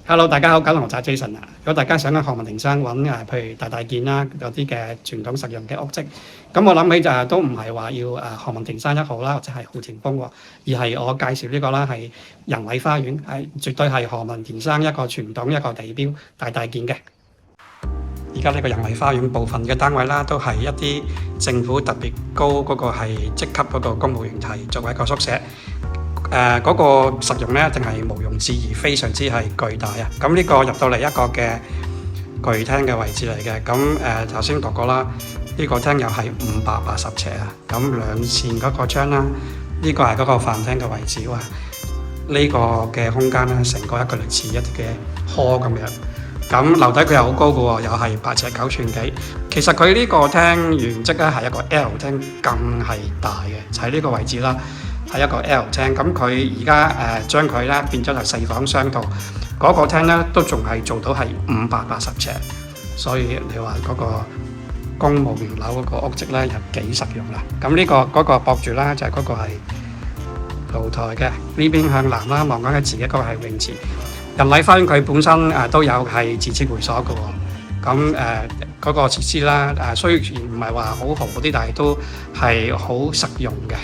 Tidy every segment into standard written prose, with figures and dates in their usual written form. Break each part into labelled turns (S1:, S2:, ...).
S1: Hello，大家好，九龍寨 Jason 啊！如果大家想喺何文田山揾譬如大件啦，有啲嘅傳統實用嘅屋跡，咁我諗起就都唔係話要何文田山1號啦，或者係浩田峰喎，而係我介紹呢個啦，係仁偉花園，係絕對係何文田山一個傳統一個地標大件嘅。而家呢個仁偉花園部分嘅單位啦，都係一啲政府特別高嗰個係職級嗰個公務員係作為一個宿舍。嗰個實用咧，一定係毋庸置疑，非常之係巨大啊！咁呢個入到嚟一個嘅巨廳嘅位置嚟嘅，咁頭先讀過啦，呢個廳又係580尺啊！咁兩線嗰個窗啦，呢個係嗰個飯廳嘅位置喎。呢個嘅空間咧，成個一個類似一啲嘅殼咁樣。咁樓底佢又好高嘅喎，又係8尺9寸幾。其實佢呢個廳原則咧係一個 L 廳，咁係大嘅，就喺呢個位置啦。係一個 L 廳，咁佢而家將佢咧變咗係4房雙套，嗰個廳咧都仲係做到係580尺，所以你話嗰個公務員樓嗰個屋跡咧又幾實用啦。咁呢個嗰個駁住啦，就係嗰個係露台嘅，呢邊向南啦，望緊佢自己嗰個係泳池。仁偉花園佢本身都有係自設會所嘅喎，咁嗰個設施啦雖然唔係話好豪嗰啲，但係都係好實用嘅。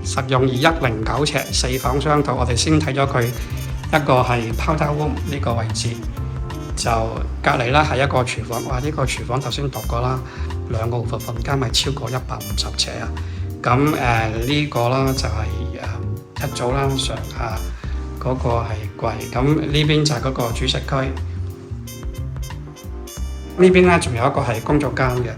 S1: 實用2109尺4房雙套，我哋先睇咗佢一個係 powder room 呢個位置，就隔離啦係一個廚房。哇！呢個廚房頭先讀過啦，2個部分加埋超過150尺啊。咁呢個啦就係一組啦，上下嗰個係櫃。咁呢邊就係嗰個煮食區，呢邊咧仲有一個係工作間嘅。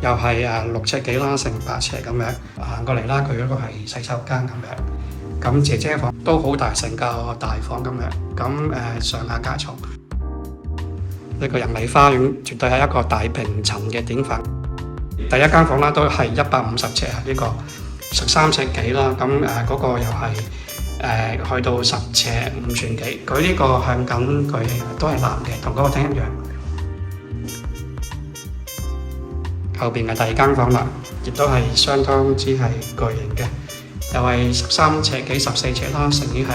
S1: 又係6尺幾啦，成8尺咁樣行過嚟啦。佢嗰個係洗手間咁樣，咁姐姐房都好大，成個大房咁樣。咁上下架床，呢個仁偉花園絕對係一個大平層嘅典範。第一間房啦都係150尺啊，呢個13尺幾啦。咁嗰個又係去到10尺5寸幾。佢呢個向緊佢都係南嘅，同嗰個廳一樣。後邊係第二間房啦，亦都係相當之係巨型嘅，又係13尺幾14尺啦，乘以係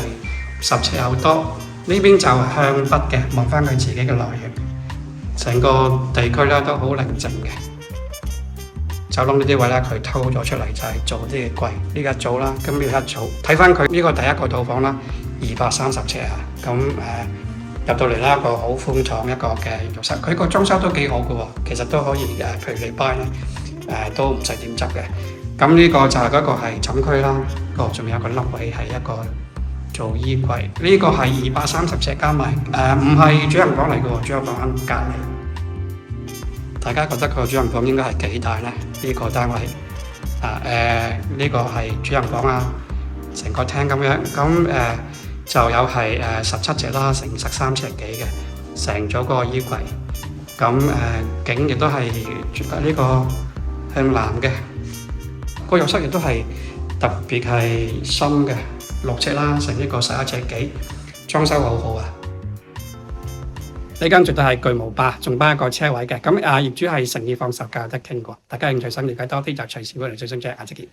S1: 10尺有多。呢邊就向北嘅，望翻佢自己嘅內院，成個地區咧都好寧靜嘅。走廊呢啲位咧，佢偷咗出嚟就係做啲嘅櫃，呢一組啦，咁呢一組睇翻佢呢個第一個套房啦，230尺啊，咁入到嚟啦，個好寬敞一個嘅浴室，佢個裝修都幾好嘅喎，其實都可以譬如你 buy 咧都唔使點執嘅。咁呢個就係嗰個係寢區啦，仲有個凹位係一個做衣櫃，呢個係230尺加埋唔係主人房嚟嘅喎，主人房喺隔離。大家覺得個主人房應該係幾大咧？呢個單位呢個係主人房啊，成個廳咁樣咁就有係17尺啦，乘13尺幾嘅，成咗個衣櫃。咁景亦都係呢個向南嘅，個浴室亦都係特別係深嘅，6尺啦，乘呢個11尺幾，裝修好好啊！呢間絕對係巨無霸，仲包一個車位嘅。咁業主係誠意放售價，有得傾過。大家興趣想了解多啲就隨時會嚟最新嘅亞積傑。